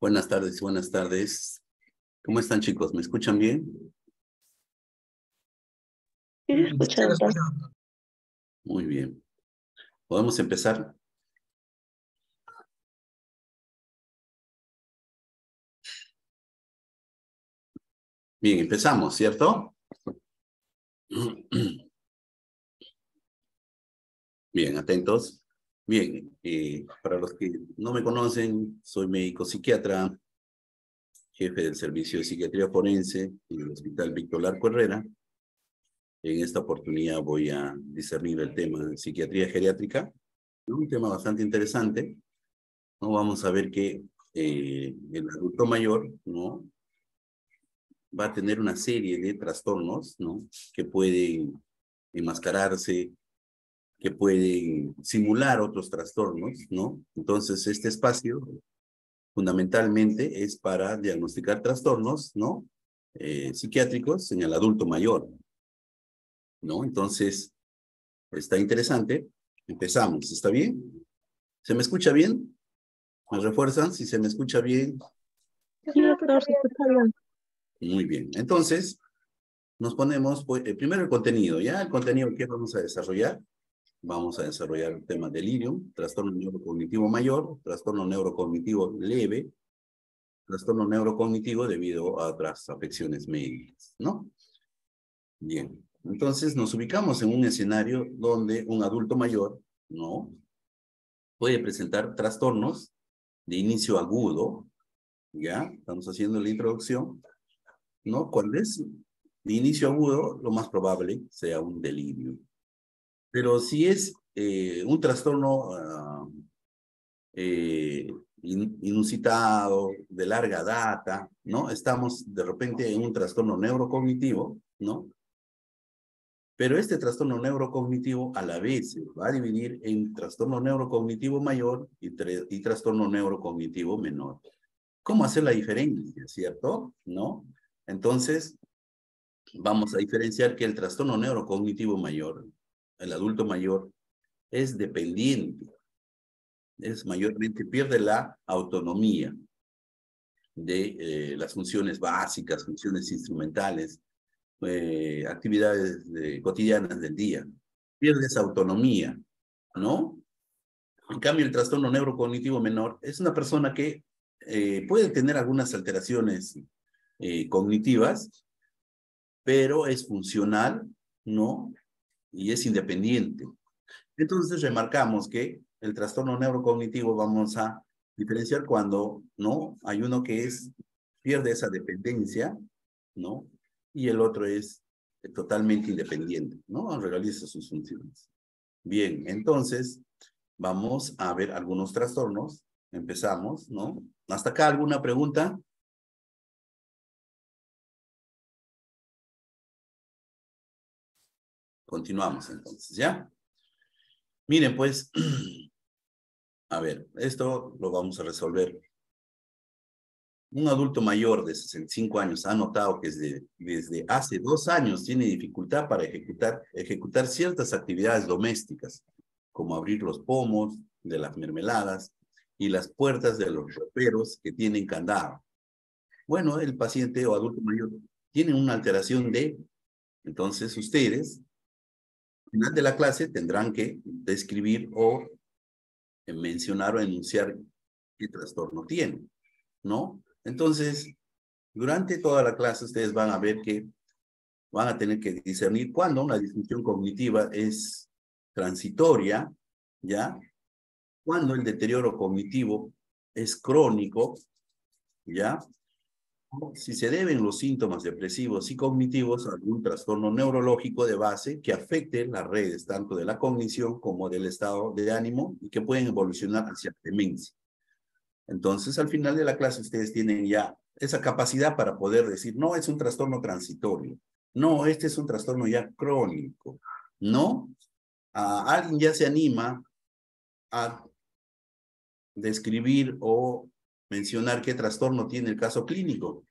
Buenas tardes, buenas tardes. ¿Cómo están, chicos? ¿Me escuchan bien? Sí, se escucha, doctor. Muy bien. ¿Podemos empezar? Bien, empezamos, ¿cierto? Bien, atentos. Bien, para los que no me conocen, soy médico psiquiatra, jefe del servicio de psiquiatría forense en el Hospital Víctor Larco Herrera. En esta oportunidad voy a discernir el tema de psiquiatría geriátrica, ¿no? Un tema bastante interesante, ¿no? Vamos a ver que el adulto mayor, ¿no?, va a tener una serie de trastornos, ¿no?, que pueden enmascararse, que pueden simular otros trastornos, ¿no? Entonces, este espacio fundamentalmente es para diagnosticar trastornos, ¿no?, psiquiátricos en el adulto mayor, ¿no? Entonces, está interesante. Empezamos, ¿está bien? ¿Se me escucha bien? ¿Me refuerzan si se me escucha bien? Sí, doctor, se escucha bien. Muy bien. Entonces, nos ponemos, pues, primero el contenido, ¿ya? El contenido que vamos a desarrollar. Vamos a desarrollar el tema delirium, trastorno neurocognitivo mayor, trastorno neurocognitivo leve, trastorno neurocognitivo debido a otras afecciones médicas, ¿no? Bien, entonces nos ubicamos en un escenario donde un adulto mayor, ¿no?, puede presentar trastornos de inicio agudo, ¿ya? Estamos haciendo la introducción, ¿no? Cuando es de inicio agudo, lo más probable sea un delirio. Pero si es un trastorno inusitado, de larga data, ¿no? Estamos de repente en un trastorno neurocognitivo, ¿no? Pero este trastorno neurocognitivo a la vez se va a dividir en trastorno neurocognitivo mayor y trastorno neurocognitivo menor. ¿Cómo hacer la diferencia, cierto? ¿No? Entonces, vamos a diferenciar que el trastorno neurocognitivo mayor, el adulto mayor, es dependiente, es mayormente, pierde la autonomía de las funciones básicas, funciones instrumentales, actividades cotidianas del día. Pierde esa autonomía, ¿no? En cambio, el trastorno neurocognitivo menor es una persona que puede tener algunas alteraciones cognitivas, pero es funcional, ¿no? Y es independiente. Entonces, remarcamos que el trastorno neurocognitivo vamos a diferenciar cuando, ¿no?, hay uno que pierde esa dependencia, ¿no? Y el otro es totalmente independiente, ¿no? Realiza sus funciones. Bien, entonces, vamos a ver algunos trastornos. Empezamos, ¿no? ¿Hasta acá alguna pregunta? Continuamos entonces, ¿ya? Miren, pues, a ver, esto lo vamos a resolver. Un adulto mayor de 65 años ha notado que desde hace 2 años tiene dificultad para ejecutar ciertas actividades domésticas, como abrir los pomos de las mermeladas y las puertas de los roperos que tienen candado. Bueno, el paciente o adulto mayor tiene una alteración entonces ustedes, al final de la clase, tendrán que describir o mencionar o enunciar qué trastorno tiene, ¿no? Entonces, durante toda la clase ustedes van a ver que van a tener que discernir cuándo una disfunción cognitiva es transitoria, ¿ya? Cuando el deterioro cognitivo es crónico, ¿ya? Si se deben los síntomas depresivos y cognitivos a algún trastorno neurológico de base que afecte las redes tanto de la cognición como del estado de ánimo y que pueden evolucionar hacia demencia. Entonces, al final de la clase, ustedes tienen ya esa capacidad para poder decir, no, es un trastorno transitorio. No, este es un trastorno ya crónico. No, alguien ya se anima a describir o mencionar qué trastorno tiene el caso clínico.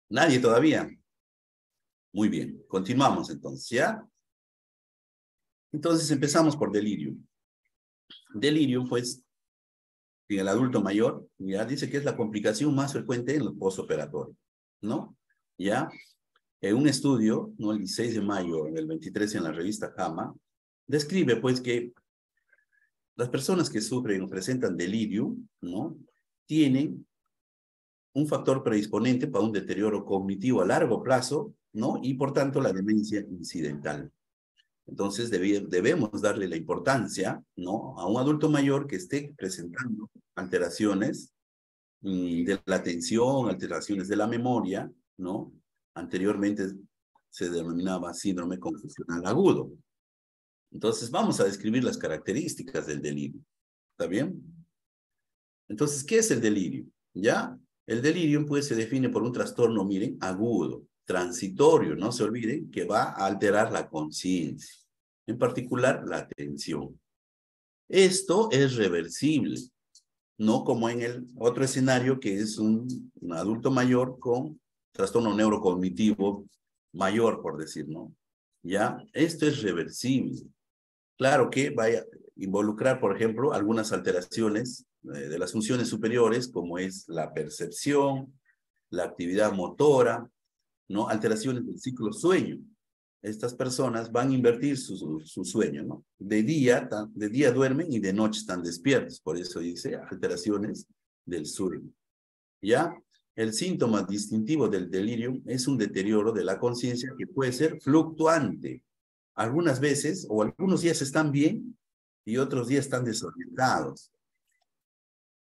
Nadie todavía. Muy bien, continuamos entonces, ¿ya? Entonces empezamos por delirium. Delirium, pues, en el adulto mayor, ya dice que es la complicación más frecuente en el postoperatorio, ¿no? Ya, en un estudio, ¿no? El 16 de mayo del 23 en la revista JAMA, describe, pues, que las personas que sufren o presentan delirium, ¿no? Tienen un factor predisponente para un deterioro cognitivo a largo plazo, ¿no? Y por tanto la demencia incidental. Entonces debemos darle la importancia, ¿no? A un adulto mayor que esté presentando alteraciones de la atención, alteraciones de la memoria, ¿no? Anteriormente se denominaba síndrome confusional agudo. Entonces vamos a describir las características del delirio. ¿Está bien? Entonces, ¿qué es el delirio? ¿Ya? El delirio, pues, se define por un trastorno, miren, agudo, transitorio, no se olviden, que va a alterar la conciencia, en particular la atención. Esto es reversible, no como en el otro escenario que es un adulto mayor con trastorno neurocognitivo mayor, por decir, ¿no? ¿Ya? Esto es reversible. Claro que va a involucrar, por ejemplo, algunas alteraciones de las funciones superiores, como es la percepción, la actividad motora, ¿no? Alteraciones del ciclo sueño. Estas personas van a invertir su sueño, ¿no? De día duermen y de noche están despiertos. Por eso dice alteraciones del sueño. ¿Ya? El síntoma distintivo del delirio es un deterioro de la conciencia que puede ser fluctuante. Algunas veces o algunos días están bien y otros días están desorientados.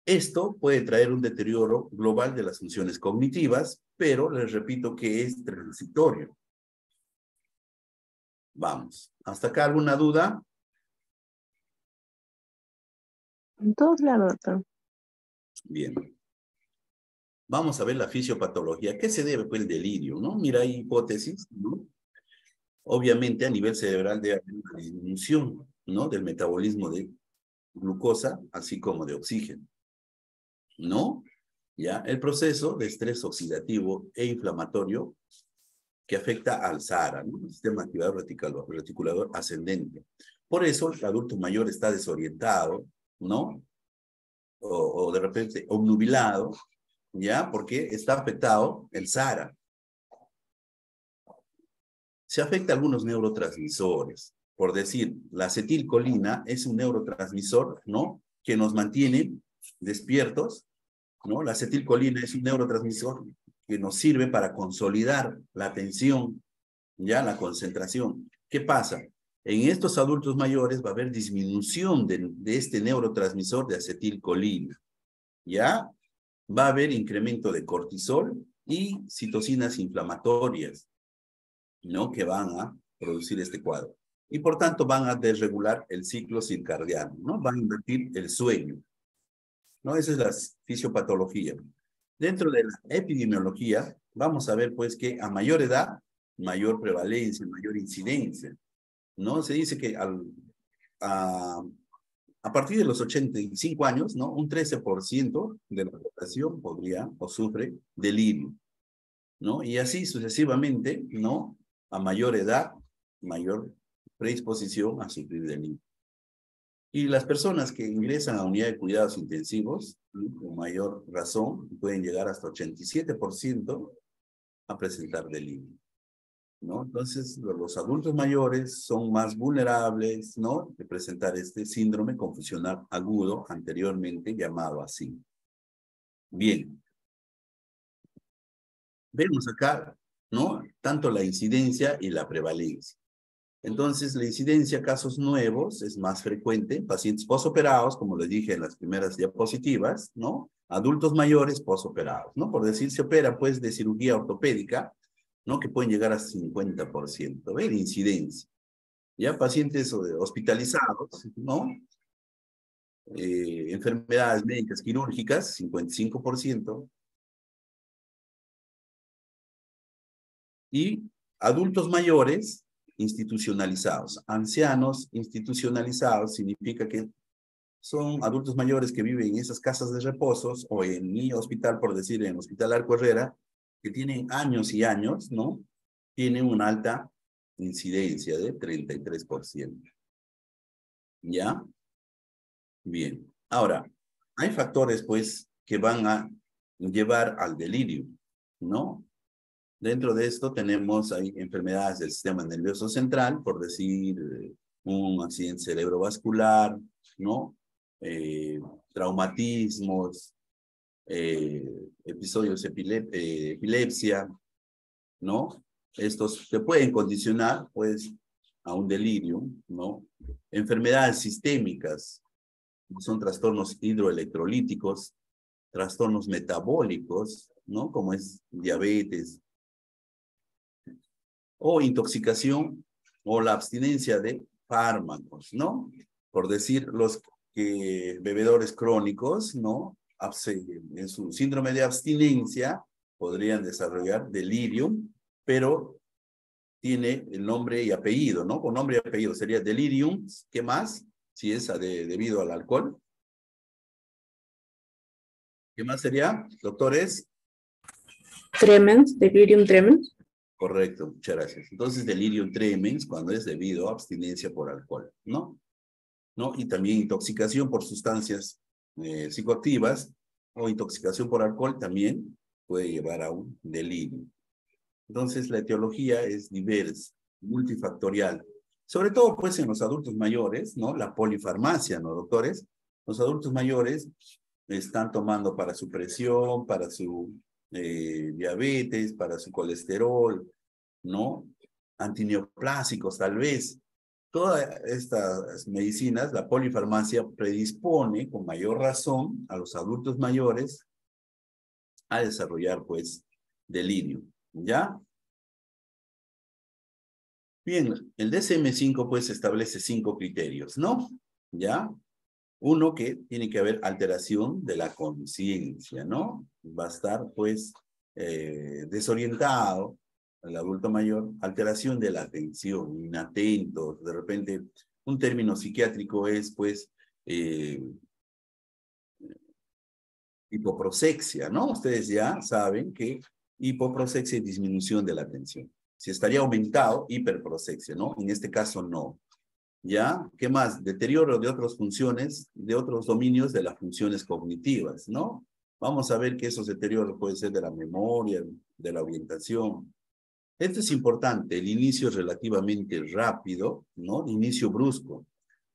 Esto puede traer un deterioro global de las funciones cognitivas, pero les repito que es transitorio. Vamos. ¿Hasta acá alguna duda? En todos lados, doctor. Bien. Vamos a ver la fisiopatología. ¿A qué se debe pues, el delirio? ¿No? Mira, hay hipótesis, ¿no? Obviamente a nivel cerebral debe haber una disminución, ¿no? Del metabolismo de glucosa, así como de oxígeno, ¿no? Ya, el proceso de estrés oxidativo e inflamatorio que afecta al SARA, ¿no? El sistema activador reticulador ascendente. Por eso el adulto mayor está desorientado, ¿no? O de repente obnubilado, ¿ya? Porque está afectado el SARA. Se afecta a algunos neurotransmisores. Por decir, la acetilcolina es un neurotransmisor, ¿no? Que nos mantiene despiertos, ¿no? La acetilcolina es un neurotransmisor que nos sirve para consolidar la atención, ya la concentración. ¿Qué pasa? En estos adultos mayores va a haber disminución de este neurotransmisor de acetilcolina, ¿ya? Va a haber incremento de cortisol y citocinas inflamatorias, ¿no? Que van a producir este cuadro. Y por tanto van a desregular el ciclo circadiano, ¿no? Van a invertir el sueño, ¿no? Esa es la fisiopatología. Dentro de la epidemiología, vamos a ver pues que a mayor edad, mayor prevalencia, mayor incidencia, ¿no? Se dice que a partir de los 85 años, ¿no? Un 13% de la población podría o sufre delirio, ¿no? Y así sucesivamente, ¿no? A mayor edad, mayor predisposición a sufrir delirio. Y las personas que ingresan a unidad de cuidados intensivos, ¿no? Con mayor razón, pueden llegar hasta 87% a presentar delirio, ¿no? Entonces, los adultos mayores son más vulnerables, ¿no? De presentar este síndrome confusional agudo, anteriormente llamado así. Bien. Vemos acá, ¿no? Tanto la incidencia y la prevalencia. Entonces, la incidencia, casos nuevos, es más frecuente en pacientes posoperados, como les dije en las primeras diapositivas, ¿no? Adultos mayores posoperados, ¿no? Por decir, se opera, pues, de cirugía ortopédica, ¿no? Que pueden llegar a 50%, ¿ven? Incidencia. Ya pacientes hospitalizados, ¿no? Enfermedades médicas quirúrgicas, 55%. Y adultos mayores institucionalizados. Ancianos institucionalizados significa que son adultos mayores que viven en esas casas de reposos o en mi hospital, por decir, en el Hospital Arco Herrera, que tienen años y años, ¿no? Tienen una alta incidencia de 33%. ¿Ya? Bien. Ahora, hay factores, pues, que van a llevar al delirio, ¿no? Dentro de esto tenemos hay enfermedades del sistema nervioso central, por decir, un accidente cerebrovascular, ¿no? Traumatismos, episodios de epilepsia, ¿no? Estos te pueden condicionar, pues, a un delirio, ¿no? Enfermedades sistémicas, son trastornos hidroelectrolíticos, trastornos metabólicos, ¿no? Como es diabetes, o intoxicación o la abstinencia de fármacos, ¿no? Por decir, los bebedores crónicos, ¿no? En su síndrome de abstinencia podrían desarrollar delirium, pero tiene el nombre y apellido, ¿no? Con nombre y apellido sería delirium, ¿qué más? Si es debido al alcohol. ¿Qué más sería, doctores? Tremens, delirium tremens. Correcto, muchas gracias. Entonces, delirium tremens cuando es debido a abstinencia por alcohol, ¿no? ¿No? Y también intoxicación por sustancias psicoactivas o intoxicación por alcohol también puede llevar a un delirio. Entonces, la etiología es diversa, multifactorial. Sobre todo, pues, en los adultos mayores, ¿no? La polifarmacia, ¿no, doctores? Los adultos mayores están tomando para su presión, para su diabetes, para su colesterol, ¿no? Antineoplásicos, tal vez. Todas estas medicinas, la polifarmacia predispone con mayor razón a los adultos mayores a desarrollar, pues, delirio, ¿ya? Bien, el DSM-5, pues, establece 5 criterios, ¿no? ¿Ya? Uno, que tiene que haber alteración de la conciencia, ¿no? Va a estar, pues, desorientado el adulto mayor, alteración de la atención, inatento, de repente, un término psiquiátrico es, pues, hipoprosexia, ¿no? Ustedes ya saben que hipoprosexia es disminución de la atención. Si estaría aumentado, hiperprosexia, ¿no? En este caso, no. ¿Ya? ¿Qué más? Deterioro de otras funciones, de otros dominios de las funciones cognitivas, ¿no? Vamos a ver que esos deterioros pueden ser de la memoria, de la orientación. Esto es importante, el inicio es relativamente rápido, ¿no? Inicio brusco.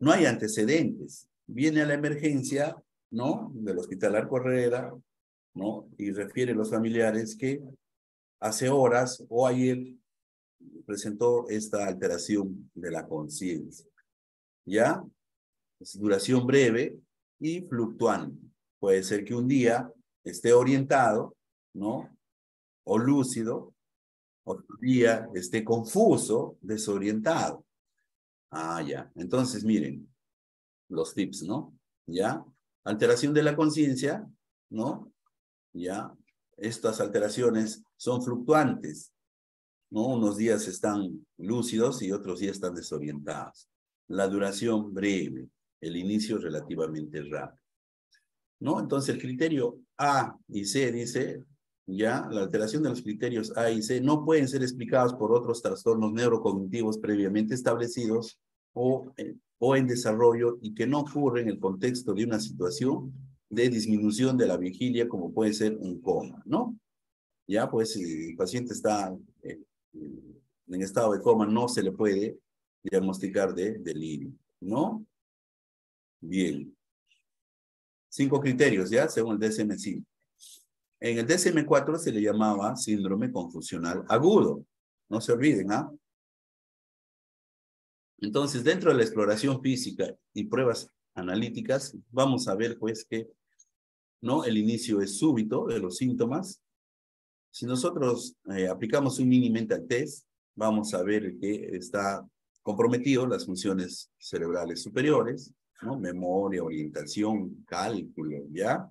No hay antecedentes. Viene a la emergencia, ¿no? Del Hospital Arco Herrera, ¿no? Y refiere a los familiares que hace horas o ayer presentó esta alteración de la conciencia. ¿Ya? Es duración breve y fluctuante. Puede ser que un día esté orientado, ¿no? O lúcido, otro día esté confuso, desorientado. Ah, ya. Entonces, miren, los tips, ¿no? ¿Ya? Alteración de la conciencia, ¿no? ¿Ya? Estas alteraciones son fluctuantes, ¿no? Unos días están lúcidos y otros días están desorientados. La duración breve, el inicio relativamente rápido, ¿no? Entonces el criterio A y C dice, ya, la alteración de los criterios A y C no pueden ser explicados por otros trastornos neurocognitivos previamente establecidos o en desarrollo y que no ocurren en el contexto de una situación de disminución de la vigilia como puede ser un coma, ¿no? Ya, pues si el paciente está en estado de coma, no se le puede diagnosticar de delirio, ¿no? Bien. 5 criterios, ¿ya? Según el DSM-5. En el DSM-4 se le llamaba síndrome confusional agudo. No se olviden, ¿ah? Entonces, dentro de la exploración física y pruebas analíticas, vamos a ver, pues, que, ¿no? El inicio es súbito de los síntomas. Si nosotros aplicamos un mini mental test, vamos a ver que está comprometido las funciones cerebrales superiores, ¿no? Memoria, orientación, cálculo, ¿ya?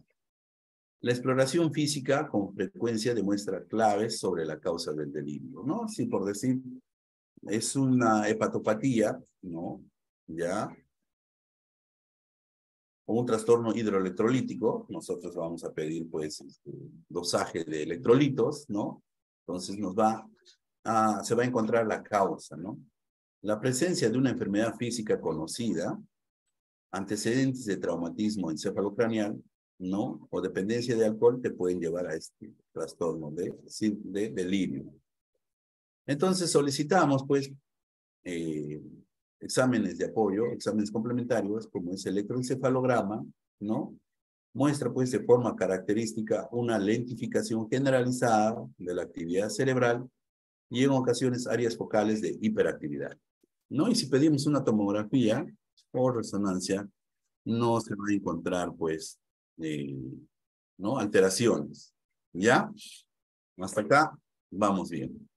La exploración física con frecuencia demuestra claves sobre la causa del delirio, ¿no? Si por decir, es una hepatopatía, ¿no? ¿Ya? O un trastorno hidroelectrolítico, nosotros vamos a pedir, pues, dosaje de electrolitos, ¿no? Entonces se va a encontrar la causa, ¿no? La presencia de una enfermedad física conocida, antecedentes de traumatismo encefalocraneal, ¿no? O dependencia de alcohol te pueden llevar a este trastorno de delirio. Entonces solicitamos, pues, exámenes de apoyo, exámenes complementarios, como es el electroencefalograma, ¿no? Muestra, pues, de forma característica una lentificación generalizada de la actividad cerebral y en ocasiones áreas focales de hiperactividad, ¿no? Y si pedimos una tomografía o resonancia, no se va a encontrar, pues, ¿no? Alteraciones, ¿ya? Hasta acá vamos bien.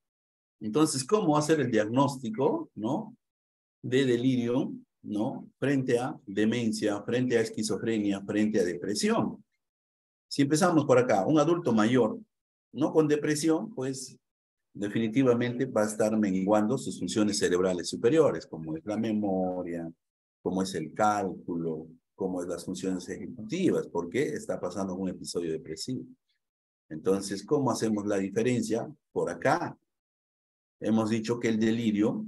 Entonces, ¿cómo hacer el diagnóstico, ¿no? De delirio, ¿no? Frente a demencia, frente a esquizofrenia, frente a depresión. Si empezamos por acá, un adulto mayor, ¿no? Con depresión, pues definitivamente va a estar menguando sus funciones cerebrales superiores, como es la memoria, como es el cálculo, como es las funciones ejecutivas, porque está pasando un episodio depresivo. Entonces, ¿cómo hacemos la diferencia? Por acá. Hemos dicho que el delirio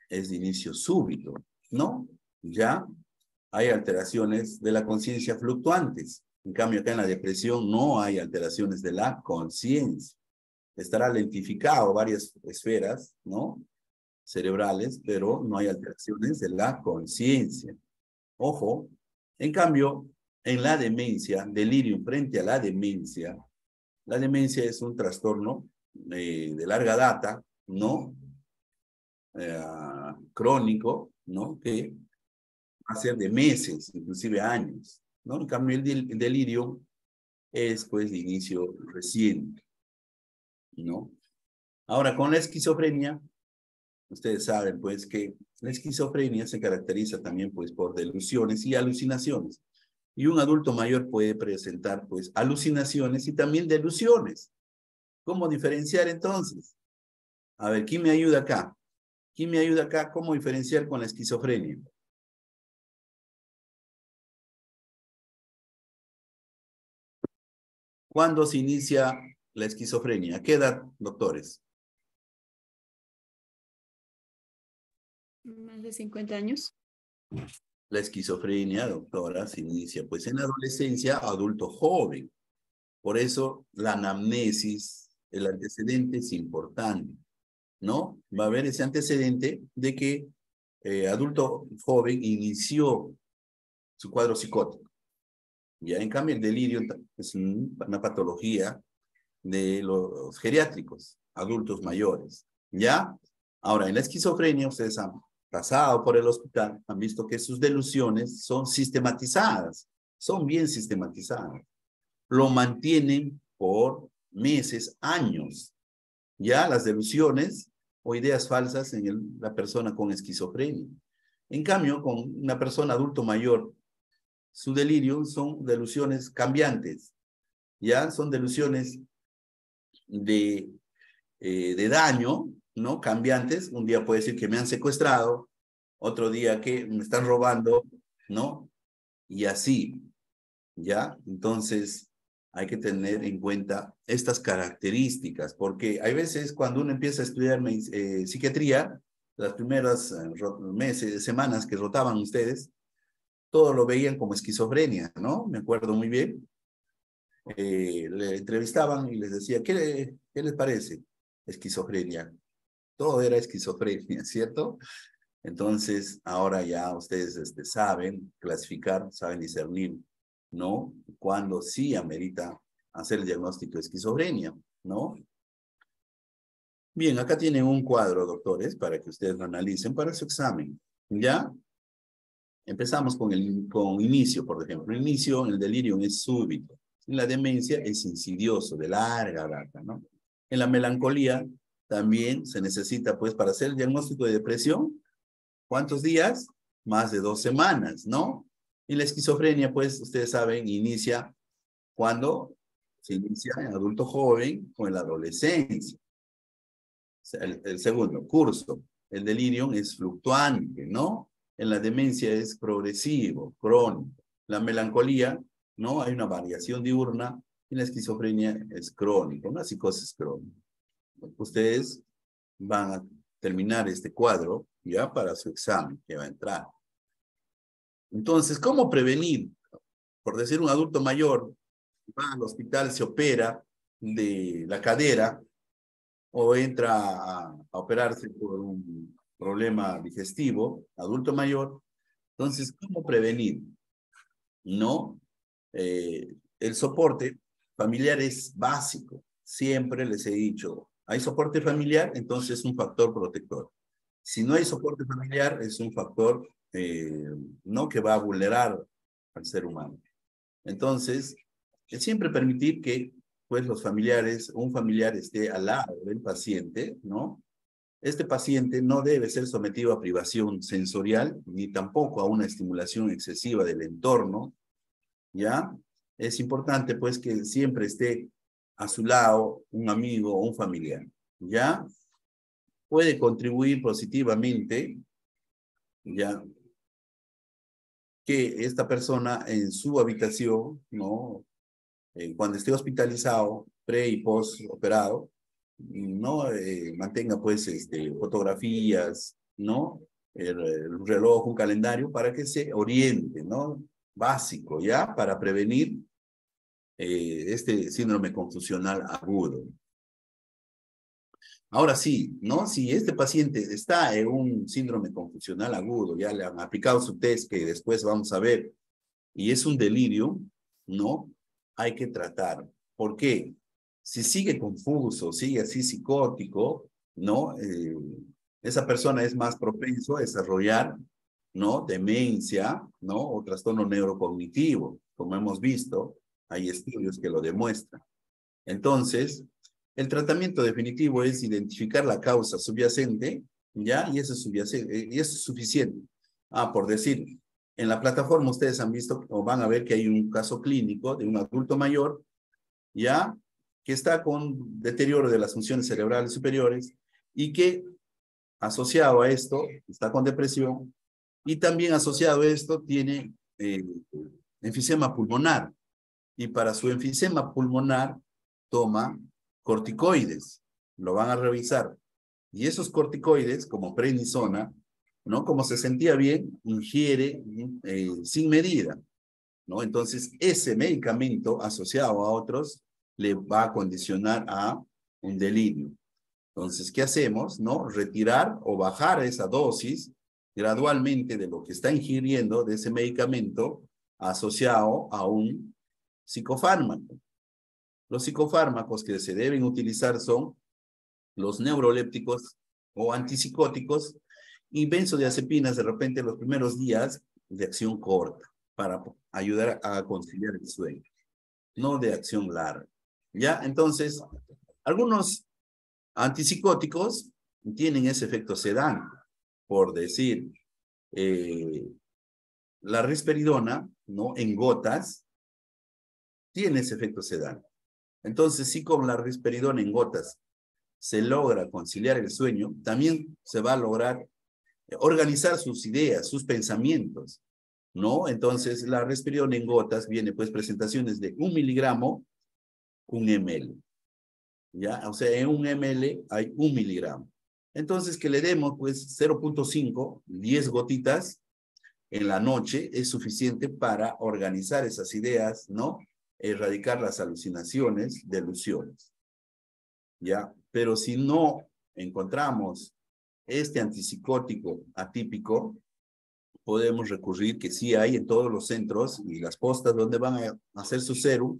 es de inicio súbito, ¿no? Ya hay alteraciones de la conciencia fluctuantes. En cambio, acá en la depresión no hay alteraciones de la conciencia. Estará lentificado varias esferas, ¿no? Cerebrales, pero no hay alteraciones de la conciencia. Ojo, en cambio, en la demencia, delirio frente a la demencia es un trastorno de larga data, ¿no? Crónico, ¿no? Que va a ser de meses, inclusive años, ¿no? En cambio, el delirio es, pues, de inicio reciente, ¿no? Ahora, con la esquizofrenia, ustedes saben, pues, que la esquizofrenia se caracteriza también, pues, por delusiones y alucinaciones. Y un adulto mayor puede presentar, pues, alucinaciones y también delusiones. ¿Cómo diferenciar entonces? A ver, ¿quién me ayuda acá? ¿Quién me ayuda acá? ¿Cómo diferenciar con la esquizofrenia? ¿Cuándo se inicia la esquizofrenia? ¿A qué edad, doctores? Más de 50 años. La esquizofrenia, doctora, se inicia, pues, en la adolescencia, adulto joven. Por eso la anamnesis, el antecedente es importante, ¿no? Va a haber ese antecedente de que adulto joven inició su cuadro psicótico. Ya en cambio el delirio es una patología de los geriátricos, adultos mayores, ¿ya? Ahora, en la esquizofrenia ustedes han pasado por el hospital, han visto que sus delusiones son sistematizadas, son bien sistematizadas. Lo mantienen por meses, años. Ya las delusiones o ideas falsas en la persona con esquizofrenia. En cambio, con una persona adulto mayor, su delirio son delusiones cambiantes. Ya son delusiones de, de daño, ¿no? Cambiantes. Un día puede decir que me han secuestrado, otro día que me están robando, ¿no? Y así, ¿ya? Entonces, hay que tener en cuenta estas características, porque hay veces cuando uno empieza a estudiar psiquiatría, las primeras meses, semanas que rotaban ustedes, todo lo veían como esquizofrenia, ¿no? Me acuerdo muy bien. Le entrevistaban y les decía, ¿qué les parece? Esquizofrenia. Todo era esquizofrenia, ¿cierto? Entonces, ahora ya ustedes saben clasificar, saben discernir, ¿no? Cuando sí amerita hacer el diagnóstico de esquizofrenia, ¿no? Bien, acá tienen un cuadro, doctores, para que ustedes lo analicen para su examen, ¿ya? Empezamos con inicio, por ejemplo. El inicio en el delirio es súbito. En la demencia es insidioso, de larga data, ¿no? En la melancolía también se necesita, pues, para hacer el diagnóstico de depresión, ¿cuántos días? Más de 2 semanas, ¿no? Y la esquizofrenia, pues, ustedes saben, inicia cuando se inicia en adulto joven o en la adolescencia. El segundo curso, el delirium es fluctuante, ¿no? En la demencia es progresivo, crónico. La melancolía, ¿no? Hay una variación diurna y la esquizofrenia es crónica, una psicosis crónica. Ustedes van a terminar este cuadro ya para su examen que va a entrar. Entonces, ¿cómo prevenir? Por decir, un adulto mayor va al hospital, se opera de la cadera o entra a operarse por un problema digestivo, adulto mayor. Entonces, ¿cómo prevenir? No, el soporte familiar es básico. Siempre les he dicho, hay soporte familiar, entonces es un factor protector. Si no hay soporte familiar, es un factor no que va a vulnerar al ser humano. Entonces, siempre permitir que pues los familiares, un familiar esté al lado del paciente, ¿no? Este paciente no debe ser sometido a privación sensorial ni tampoco a una estimulación excesiva del entorno, ¿ya? Es importante pues que siempre esté a su lado un amigo o un familiar, ¿ya? Puede contribuir positivamente, ¿ya? Que esta persona en su habitación, ¿no? Cuando esté hospitalizado, pre y post operado, ¿no? Mantenga pues fotografías, ¿no? El reloj, un calendario para que se oriente, ¿no? Básico, ¿ya? Para prevenir este síndrome confusional agudo. Ahora sí, ¿no? Si este paciente está en un síndrome confusional agudo, ya le han aplicado su test que después vamos a ver, y es un delirio, ¿no? Hay que tratar. ¿Por qué? Si sigue confuso, sigue así psicótico, ¿no? Esa persona es más propenso a desarrollar, ¿no? Demencia, ¿no? O trastorno neurocognitivo, como hemos visto, hay estudios que lo demuestran. Entonces, el tratamiento definitivo es identificar la causa subyacente, ¿ya? Y eso es suficiente. Por decir, en la plataforma ustedes han visto o van a ver que hay un caso clínico de un adulto mayor, ¿ya? Que está con deterioro de las funciones cerebrales superiores y que asociado a esto está con depresión y también asociado a esto tiene enfisema pulmonar. Y para su enfisema pulmonar toma corticoides, lo van a revisar. Y esos corticoides, como prednisona, ¿no? Como se sentía bien, ingiere sin medida, ¿no? Entonces, ese medicamento asociado a otros le va a condicionar a un delirio. Entonces, ¿qué hacemos? ¿No? Retirar o bajar esa dosis gradualmente de lo que está ingiriendo de ese medicamento asociado a un psicofármaco. Los psicofármacos que se deben utilizar son los neurolépticos o antipsicóticos y benzodiazepinas de repente los primeros días de acción corta para ayudar a conciliar el sueño, no de acción larga. ¿Ya? Entonces, algunos antipsicóticos tienen ese efecto sedante, por decir, la risperidona, ¿no? En gotas, tiene ese efecto sedante. Entonces, si con la risperidona en gotas se logra conciliar el sueño, también se va a lograr organizar sus ideas, sus pensamientos, ¿no? Entonces, la risperidona en gotas viene, pues, presentaciones de 1 miligramo, 1 ml, ¿ya? O sea, en 1 ml hay 1 miligramo. Entonces, que le demos, pues, 0.5, 10 gotitas en la noche es suficiente para organizar esas ideas, ¿no? Erradicar las alucinaciones, delusiones, ¿ya? Pero si no encontramos este antipsicótico atípico, podemos recurrir, que sí hay en todos los centros y las postas donde van a hacer su serum,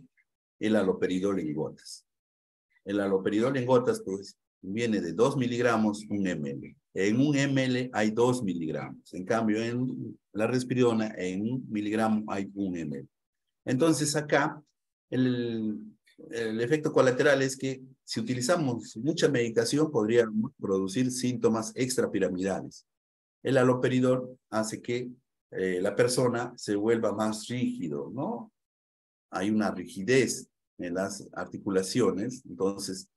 el haloperidol en gotas. El haloperidol en gotas, pues, viene de 2 miligramos, 1 ml. En 1 ml hay 2 miligramos. En cambio, en la risperidona, en 1 miligramo hay 1 ml. Entonces, acá, el efecto colateral es que si utilizamos mucha medicación, podríamos producir síntomas extrapiramidales. El haloperidol hace que la persona se vuelva más rígido, ¿no? Hay una rigidez en las articulaciones, entonces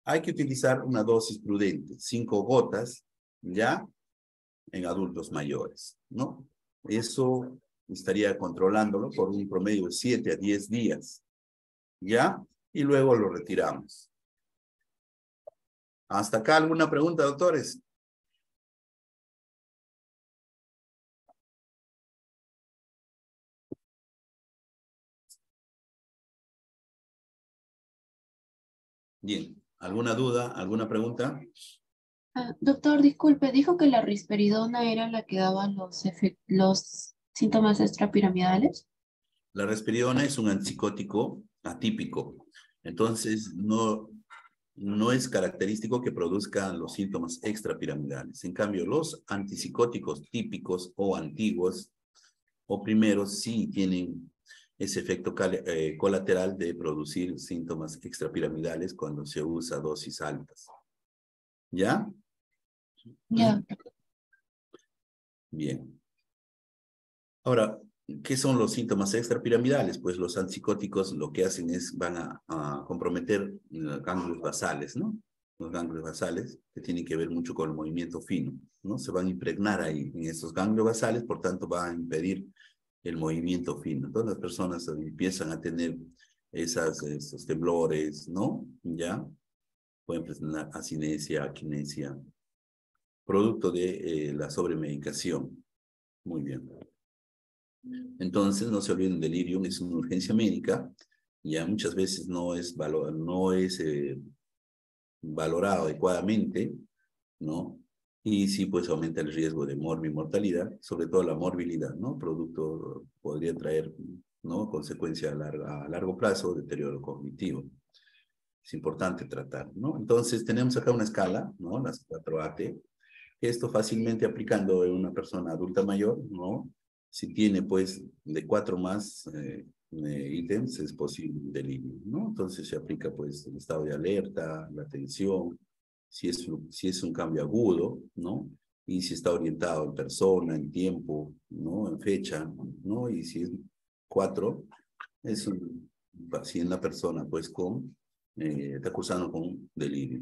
hay que utilizar una dosis prudente, 5 gotas, ¿ya? En adultos mayores, ¿no? Eso estaría controlándolo por un promedio de 7 a 10 días, ¿ya? Y luego lo retiramos. ¿Hasta acá alguna pregunta, doctores? Bien, ¿alguna duda, alguna pregunta? Doctor, disculpe, dijo que la risperidona era la que daba los síntomas extrapiramidales. La risperidona es un antipsicótico atípico. Entonces, no es característico que produzcan los síntomas extrapiramidales. En cambio, los antipsicóticos típicos o antiguos o primeros sí tienen ese efecto colateral de producir síntomas extrapiramidales cuando se usa dosis altas. ¿Ya? Ya. Bien. Ahora, ¿qué son los síntomas extrapiramidales? Pues los antipsicóticos lo que hacen es van a comprometer los ganglios basales, ¿no? Los ganglios basales, que tienen que ver mucho con el movimiento fino, ¿no? Se van a impregnar ahí en estos ganglios basales, por tanto va a impedir el movimiento fino. Entonces las personas empiezan a tener esos temblores, ¿no? Ya pueden presentar asinesia, aquinesia, producto de la sobremedicación. Muy bien. Entonces, no se olviden, delirium es una urgencia médica, ya muchas veces no es valorado adecuadamente, ¿no? Y sí, pues aumenta el riesgo de mortalidad, sobre todo la morbilidad, ¿no? Producto podría traer, ¿no? Consecuencia a largo plazo, deterioro cognitivo. Es importante tratar, ¿no? Entonces, tenemos acá una escala, ¿no? Las 4AT. Esto fácilmente aplicando en una persona adulta mayor, ¿no? Si tiene, pues, de 4 más ítems, es posible un delirio, ¿no? Entonces se aplica, pues, el estado de alerta, la atención, si es un cambio agudo, ¿no? Y si está orientado en persona, en tiempo, ¿no? En fecha, ¿no? Y si es 4, si en la persona, pues, está cursando con delirio.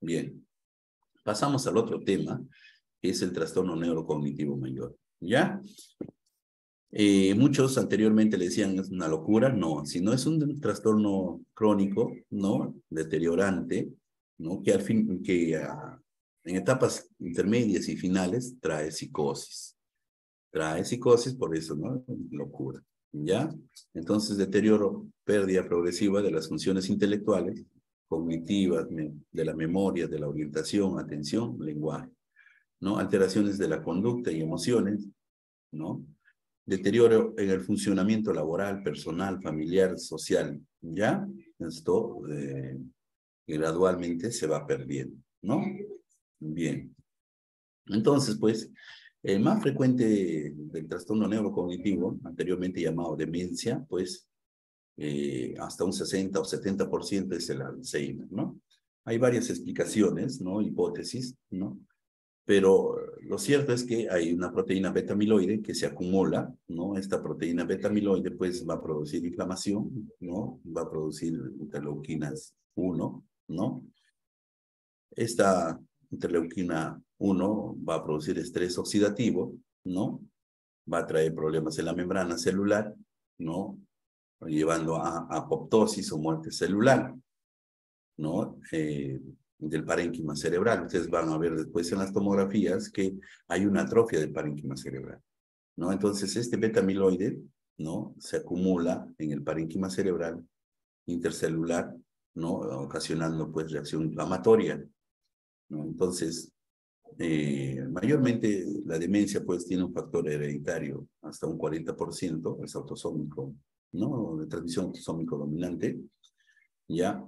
Bien. Pasamos al otro tema, que es el trastorno neurocognitivo mayor. ¿Ya? Muchos anteriormente le decían es una locura. No, si no es un trastorno crónico, ¿no? Deteriorante, ¿no? Que en etapas intermedias y finales trae psicosis. Trae psicosis, por eso, ¿no? Locura. ¿Ya? Entonces, deterioro, pérdida progresiva de las funciones intelectuales, cognitivas, de la memoria, de la orientación, atención, lenguaje, ¿no? Alteraciones de la conducta y emociones, ¿no? Deterioro en el funcionamiento laboral, personal, familiar, social, ¿ya? Esto gradualmente se va perdiendo, ¿no? Bien. Entonces, pues, el más frecuente del trastorno neurocognitivo, anteriormente llamado demencia, pues, hasta un 60 o 70% es el Alzheimer, ¿no? Hay varias explicaciones, ¿no? Hipótesis, ¿no? Pero lo cierto es que hay una proteína beta-amiloide que se acumula, ¿no? Esta proteína beta-amiloide, pues, va a producir inflamación, ¿no? Va a producir interleuquinas 1, ¿no? Esta interleuquina 1 va a producir estrés oxidativo, ¿no? Va a traer problemas en la membrana celular, ¿no? Llevando a apoptosis o muerte celular, ¿no? Del parénquima cerebral. Ustedes van a ver después en las tomografías que hay una atrofia del parénquima cerebral, ¿no? Entonces, este beta-amiloide, ¿no? Se acumula en el parénquima cerebral intercelular, ¿no? Ocasionando, pues, reacción inflamatoria, ¿no? Entonces, mayormente la demencia, pues, tiene un factor hereditario hasta un 40%, es autosómico, ¿no? De transmisión autosómico dominante, ¿ya?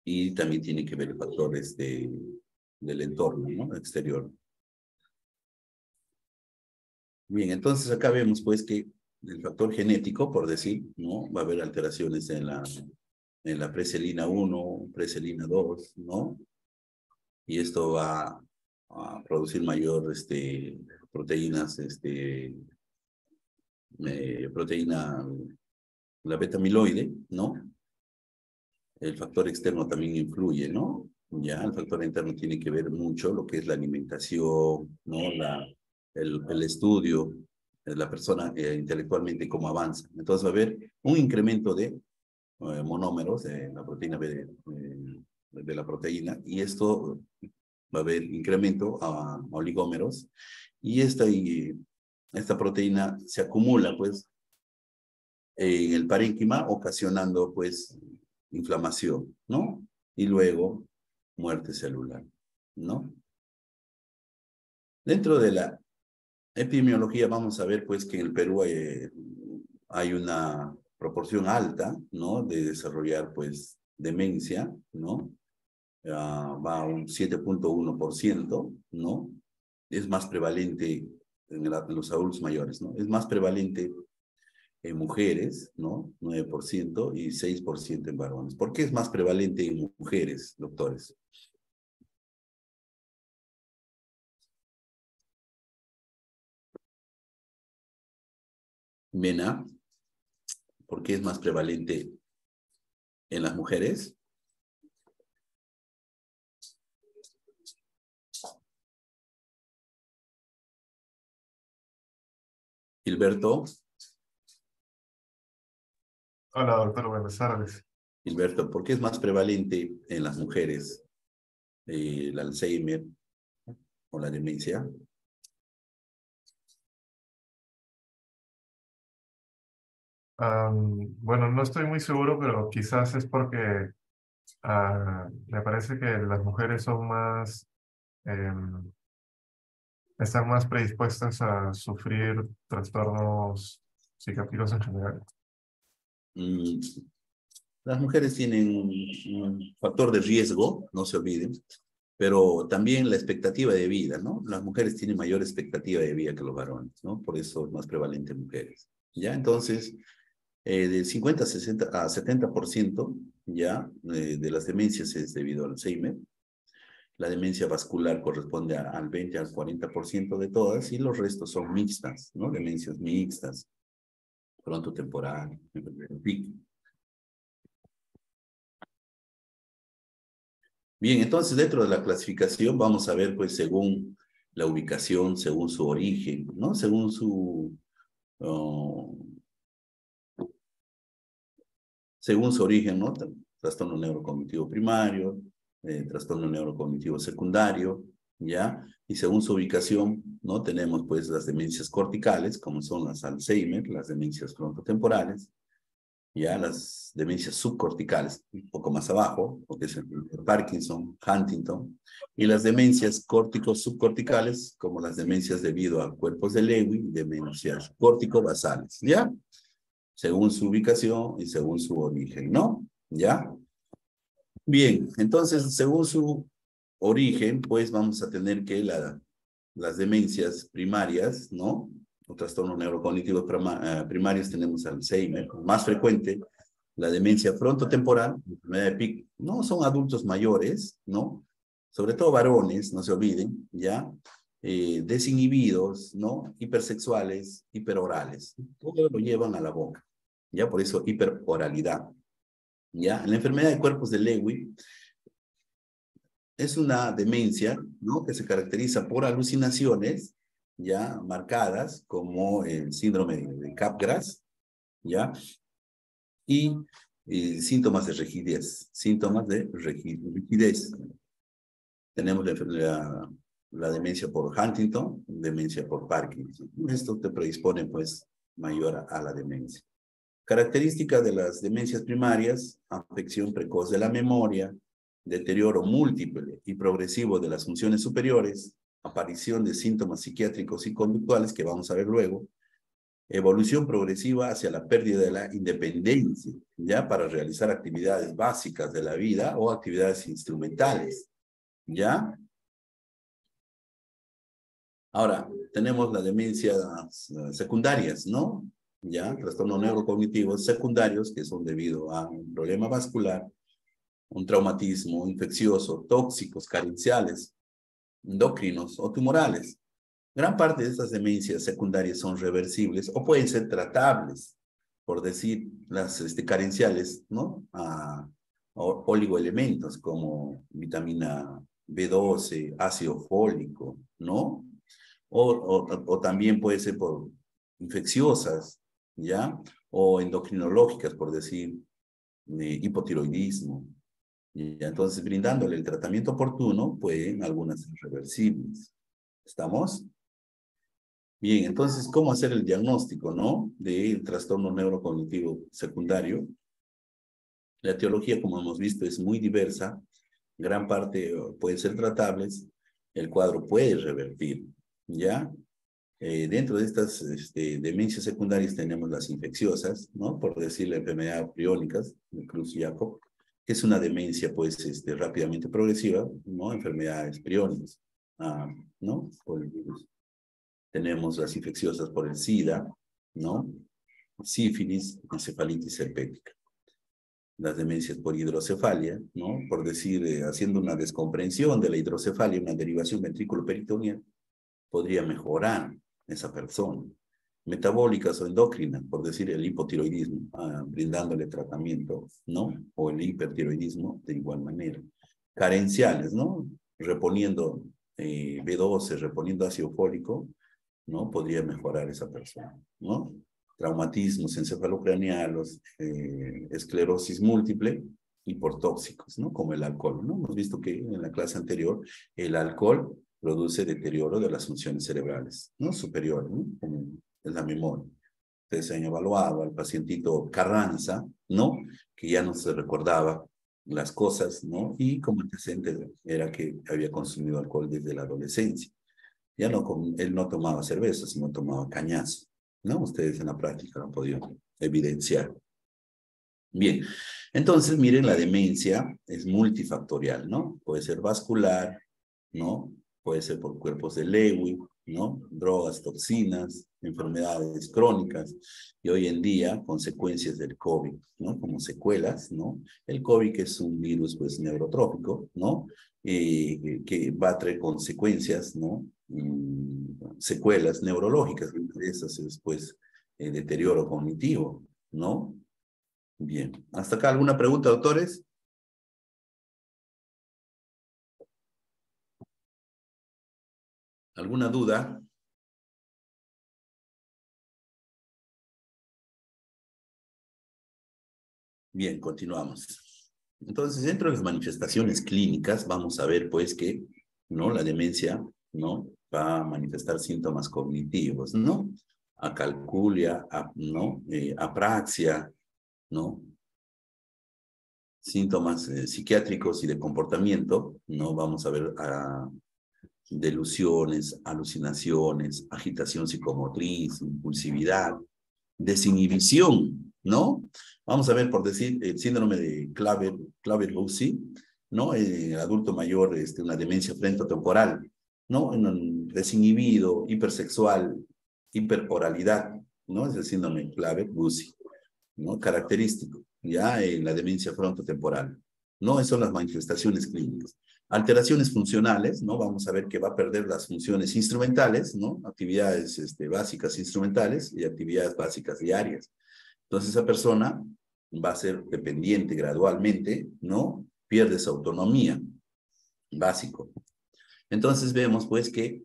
Y también tiene que ver factores del entorno, ¿no? Exterior. Bien, entonces acá vemos, pues, que el factor genético, por decir, ¿no? Va a haber alteraciones en la preselina 1, preselina 2, ¿no? Y esto va a producir mayor proteínas, proteína, la beta-amiloide, ¿no? El factor externo también influye, ¿no? Ya, el factor interno tiene que ver mucho lo que es la alimentación, ¿no? El estudio de la persona intelectualmente, cómo avanza. Entonces va a haber un incremento de monómeros de la proteína de la proteína, y esto va a haber incremento a oligómeros, y esta proteína se acumula, pues, en el parénquima, ocasionando, pues, inflamación, ¿no? Y luego muerte celular, ¿no? Dentro de la epidemiología vamos a ver pues que en el Perú hay una proporción alta, ¿no? De desarrollar pues demencia, ¿no? Va a un 7.1%, ¿no? Es más prevalente en los adultos mayores, ¿no? Es más prevalente en mujeres, ¿no? 9% y 6% en varones. ¿Por qué es más prevalente en mujeres, doctores? Mena, ¿por qué es más prevalente en las mujeres? Gilberto, Hola, doctor, buenas tardes. Gilberto, ¿por qué es más prevalente en las mujeres el Alzheimer o la demencia? Bueno, no estoy muy seguro, pero quizás es porque me parece que las mujeres son más, em, están más predispuestas a sufrir trastornos psiquiátricos en general. Mm, Las mujeres tienen un factor de riesgo, no se olviden, pero también la expectativa de vida, ¿no? Las mujeres tienen mayor expectativa de vida que los varones, ¿no? Por eso es más prevalente en mujeres. ¿Ya? Entonces, del 50 a 70%, ¿ya? De las demencias es debido al Alzheimer. La demencia vascular corresponde al 20 al 40% de todas y los restos son mixtas, ¿no? Demencias mixtas, frontotemporal, PIC. Bien, entonces dentro de la clasificación vamos a ver, pues, según la ubicación, según su origen, ¿no? Oh, según su origen, ¿no? Trastorno neurocognitivo primario, trastorno neurocognitivo secundario, ¿ya? Y según su ubicación, ¿no? Tenemos, pues, las demencias corticales, como son las Alzheimer, las demencias frontotemporales, ya las demencias subcorticales, un poco más abajo, porque es el Parkinson, Huntington, y las demencias córtico-subcorticales, como las demencias debido a cuerpos de Lewy, demencias córtico-basales, ¿ya? Según su ubicación y según su origen, ¿no? ¿Ya? Bien, entonces, según su origen, pues vamos a tener que las demencias primarias, ¿no? O trastornos neurocognitivos primarios tenemos Alzheimer, más frecuente, la demencia frontotemporal, enfermedad de PIC, no son adultos mayores, ¿no? Sobre todo varones, no se olviden, ¿ya? Desinhibidos, ¿no? Hipersexuales, hiperorales, todo lo llevan a la boca, ¿ya? Por eso hiperoralidad, ¿ya? La enfermedad de cuerpos de Lewy es una demencia, ¿no? Que se caracteriza por alucinaciones, ya marcadas, como el síndrome de Capgras, ya, y síntomas de rigidez, rigidez. Tenemos la demencia por Huntington, demencia por Parkinson. Esto te predispone, pues, mayor a la demencia. Características de las demencias primarias: afección precoz de la memoria, deterioro múltiple y progresivo de las funciones superiores, aparición de síntomas psiquiátricos y conductuales, que vamos a ver luego, evolución progresiva hacia la pérdida de la independencia, ya para realizar actividades básicas de la vida o actividades instrumentales, ¿ya? Ahora, tenemos las demencias secundarias, ¿no? Ya, trastornos neurocognitivos secundarios que son debido a un problema vascular, un traumatismo infeccioso, tóxicos, carenciales, endocrinos o tumorales. Gran parte de estas demencias secundarias son reversibles o pueden ser tratables, por decir, las carenciales, ¿no? A oligoelementos como vitamina B12, ácido fólico, ¿no? O también puede ser por infecciosas, ¿ya? O endocrinológicas, por decir, hipotiroidismo. ¿Ya? Entonces, brindándole el tratamiento oportuno, pueden algunas ser reversibles. ¿Estamos? Bien, entonces, ¿cómo hacer el diagnóstico, no? Del trastorno neurocognitivo secundario. La etiología, como hemos visto, es muy diversa. Gran parte pueden ser tratables. El cuadro puede revertir, ¿ya? Dentro de estas demencias secundarias tenemos las infecciosas, ¿no? Por decir la enfermedad priónicas, de Creutzfeldt-Jakob, que es una demencia, pues, rápidamente progresiva, ¿no? Enfermedades priónicas, ¿no? Por el virus. Tenemos las infecciosas por el SIDA, ¿no? Sífilis, encefalitis herpética. Las demencias por hidrocefalia, ¿no? Por decir, haciendo una descomprensión de la hidrocefalia, una derivación ventrículo-peritoneal, podría mejorar esa persona. Metabólicas o endocrinas, por decir el hipotiroidismo, brindándole tratamiento, ¿no? O el hipertiroidismo de igual manera. Carenciales, ¿no? Reponiendo B12, reponiendo ácido fólico, ¿no? Podría mejorar esa persona, ¿no? Traumatismos encefalocraneanos, esclerosis múltiple y por tóxicos, ¿no? Como el alcohol, ¿no? Hemos visto que en la clase anterior el alcohol produce deterioro de las funciones cerebrales, ¿no? Superiores, ¿no? Como es la memoria. Ustedes han evaluado al pacientito Carranza, ¿no? Que ya no se recordaba las cosas, ¿no? Y como antecedente era que había consumido alcohol desde la adolescencia. Ya no, él no tomaba cerveza, sino tomaba cañazo, ¿no? Ustedes en la práctica lo han podido evidenciar. Bien, entonces miren, la demencia es multifactorial, ¿no? Puede ser vascular, ¿no? Puede ser por cuerpos de Lewy, ¿no? Drogas, toxinas, enfermedades crónicas y hoy en día consecuencias del COVID, ¿no? Como secuelas, ¿no? El COVID, que es un virus, pues, neurotrópico, ¿no? Que va a traer consecuencias, ¿no? Secuelas neurológicas, esas es, pues, deterioro cognitivo, ¿no? Bien, ¿hasta acá alguna pregunta, doctores? ¿Alguna duda? Bien, continuamos. Entonces, dentro de las manifestaciones clínicas, vamos a ver, pues, que, ¿no? La demencia, ¿no? Va a manifestar síntomas cognitivos, ¿no? Acalculia, ¿no? Apraxia, ¿no? Síntomas psiquiátricos y de comportamiento, ¿no? Vamos a ver delusiones, alucinaciones, agitación psicomotriz, impulsividad, desinhibición, ¿no? Vamos a ver, por decir, el síndrome de Claver-Bussy, ¿no? El adulto mayor, una demencia frontotemporal, ¿no? Desinhibido, hipersexual, hiperoralidad, ¿no? Es el síndrome de Claver-Bussy, ¿no? Característico, ya en la demencia frontotemporal, ¿no? Esas son las manifestaciones clínicas. Alteraciones funcionales, ¿no? Vamos a ver que va a perder las funciones instrumentales, ¿no? Actividades básicas instrumentales y actividades básicas diarias. Entonces esa persona va a ser dependiente gradualmente, ¿no? Pierde su autonomía, básico. Entonces vemos, pues, que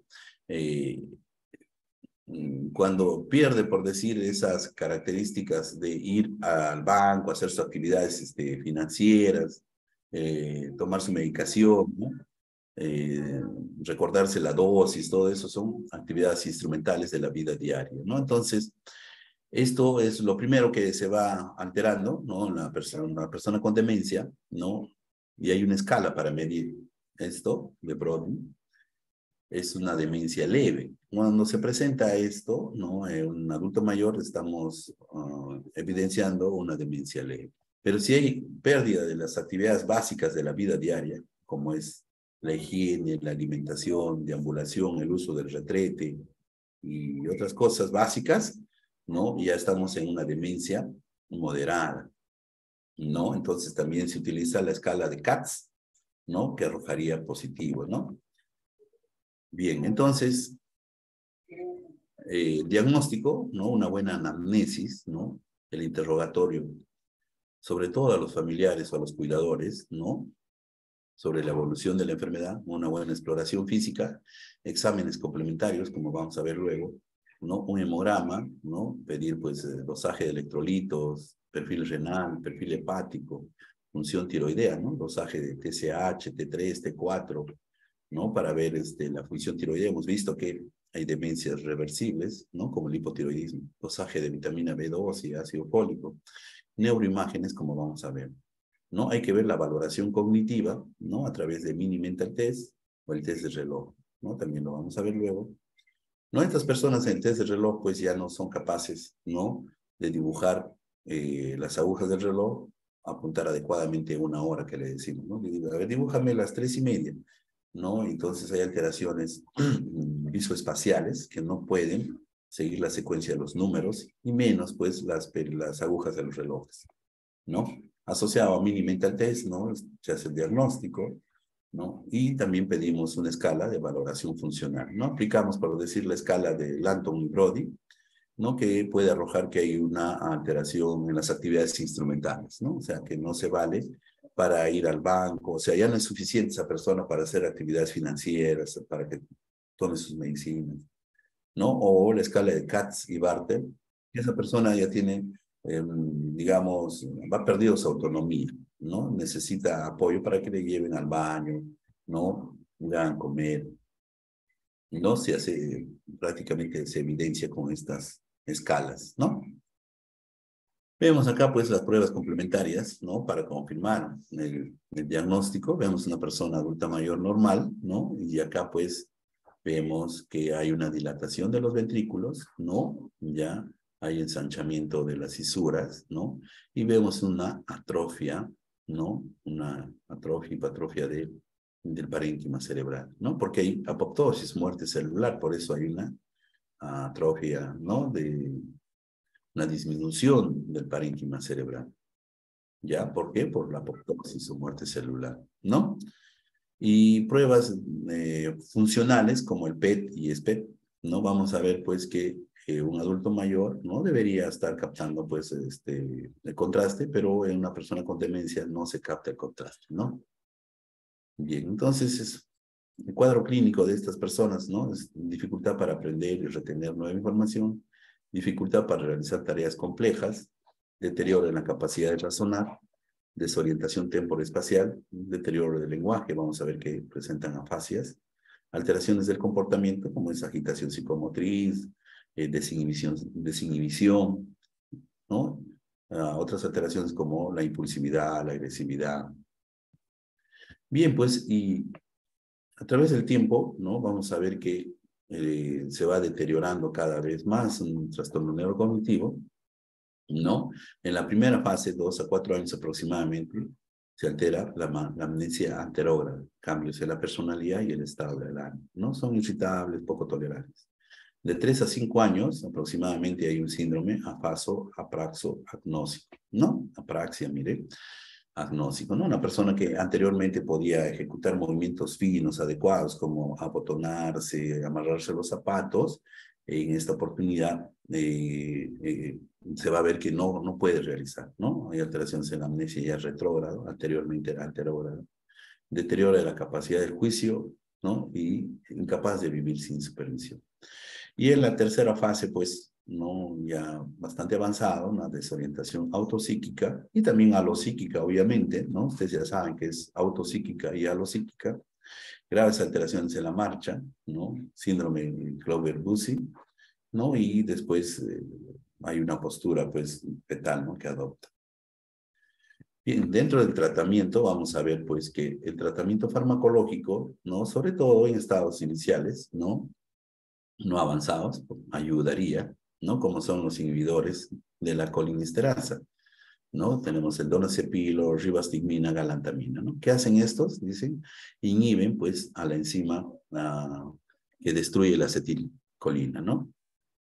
cuando pierde, por decir, esas características de ir al banco, hacer sus actividades financieras, tomar su medicación, ¿no? Recordarse la dosis, todo eso son actividades instrumentales de la vida diaria, ¿no? Entonces, esto es lo primero que se va alterando, ¿no? Una persona con demencia, ¿no? Y hay una escala para medir esto de Brodin. Es una demencia leve. Cuando se presenta esto, ¿no? Un adulto mayor, estamos evidenciando una demencia leve. Pero si hay pérdida de las actividades básicas de la vida diaria, como es la higiene, la alimentación, deambulación, el uso del retrete y otras cosas básicas, ¿no? Ya estamos en una demencia moderada, ¿no? Entonces también se utiliza la escala de Katz, ¿no? Que arrojaría positivo, ¿no? Bien, entonces, diagnóstico, ¿no? Una buena anamnesis, ¿no? El interrogatorio, sobre todo a los familiares o a los cuidadores, ¿no? Sobre la evolución de la enfermedad, una buena exploración física, exámenes complementarios, como vamos a ver luego, ¿no? Un hemograma, ¿no? Pedir, pues, dosaje de electrolitos, perfil renal, perfil hepático, función tiroidea, ¿no? Dosaje de TSH, T3, T4, ¿no? Para ver la función tiroidea. Hemos visto que hay demencias reversibles, ¿no? Como el hipotiroidismo, dosaje de vitamina B2 y ácido fólico, neuroimágenes, como vamos a ver. ¿no? Hay que ver la valoración cognitiva, ¿no? A través de Mini Mental Test o el test de reloj, ¿no? También lo vamos a ver luego. ¿No? Estas personas en el test de reloj pues ya no son capaces, ¿no? De dibujar las agujas del reloj, apuntar adecuadamente una hora que le decimos, ¿no? Le digo, a ver, dibújame las 3:30, ¿no? Entonces hay alteraciones visoespaciales que no pueden seguir la secuencia de los números y menos pues las agujas de los relojes, ¿no? Asociado a Mini Mental Test, ¿no? Se hace el diagnóstico, ¿no? Y también pedimos una escala de valoración funcional, ¿no? Aplicamos, por decir, la escala de Lanton y Brody, ¿no? Que puede arrojar que hay una alteración en las actividades instrumentales, ¿no? O sea, que no se vale para ir al banco, o sea, ya no es suficiente esa persona para hacer actividades financieras, para que tome sus medicinas, ¿no? O la escala de Katz y Bartel, que esa persona ya tiene, digamos, va perdido su autonomía, ¿no? Necesita apoyo para que le lleven al baño, ¿no? Le hagan comer, ¿no? Se hace, prácticamente se evidencia con estas escalas, ¿no? Vemos acá, pues, las pruebas complementarias, ¿no? Para confirmar el diagnóstico. Vemos una persona adulta mayor normal, ¿no? Y acá, pues, vemos que hay una dilatación de los ventrículos, ¿no? Ya hay ensanchamiento de las fisuras, ¿no? Y vemos una atrofia, ¿no? Una hipatrofia del parénquima cerebral, ¿no? Porque hay apoptosis, muerte celular, por eso hay una atrofia, ¿no? De una disminución del parénquima cerebral. ¿Ya? ¿Por qué? Por la apoptosis o muerte celular, ¿no? Y pruebas funcionales como el PET y SPET, ¿no? Vamos a ver, pues, que un adulto mayor no debería estar captando, pues, el contraste, pero en una persona con demencia no se capta el contraste, ¿no? Bien, entonces, el cuadro clínico de estas personas, ¿no? Es dificultad para aprender y retener nueva información, dificultad para realizar tareas complejas, deterioro en la capacidad de razonar, desorientación temporoespacial, deterioro del lenguaje, vamos a ver que presentan afasias, alteraciones del comportamiento, como es agitación psicomotriz, desinhibición, ¿no? Otras alteraciones como la impulsividad, la agresividad. Bien, pues, y a través del tiempo, ¿no? Vamos a ver que se va deteriorando cada vez más un trastorno neurocognitivo, ¿no? En la primera fase, 2 a 4 años aproximadamente, se altera la amnesia anterógrada, cambios en la personalidad y el estado del ánimo, ¿no? Son irritables, poco tolerantes. De 3 a 5 años aproximadamente hay un síndrome apraxo-agnósico, ¿no? Apraxia, mire, agnósico, ¿no? Una persona que anteriormente podía ejecutar movimientos finos, adecuados, como abotonarse, amarrarse los zapatos, en esta oportunidad se va a ver que no puede realizar, ¿no? Hay alteraciones en la amnesia ya retrógrado, anteriormente era anterógrado, deterioro de la capacidad del juicio, ¿no? Y incapaz de vivir sin supervisión. Y en la tercera fase, pues, ¿no? Ya bastante avanzado, una desorientación autopsíquica y también alopsíquica, obviamente, ¿no? Ustedes ya saben que es autopsíquica y alopsíquica, graves alteraciones en la marcha, ¿no? Síndrome Clover-Bussy, ¿no? Y después hay una postura, pues, fetal, ¿no? Que adopta. Bien, dentro del tratamiento vamos a ver, pues, que el tratamiento farmacológico, ¿no? Sobre todo en estados iniciales, ¿no? No avanzados, ayudaría, ¿no? Como son los inhibidores de la colinesterasa, ¿no? Tenemos el donazepilo, ribastigmina, galantamina, ¿no? ¿Qué hacen estos? Dicen, inhiben, pues, a la enzima que destruye la acetilcolina, ¿no?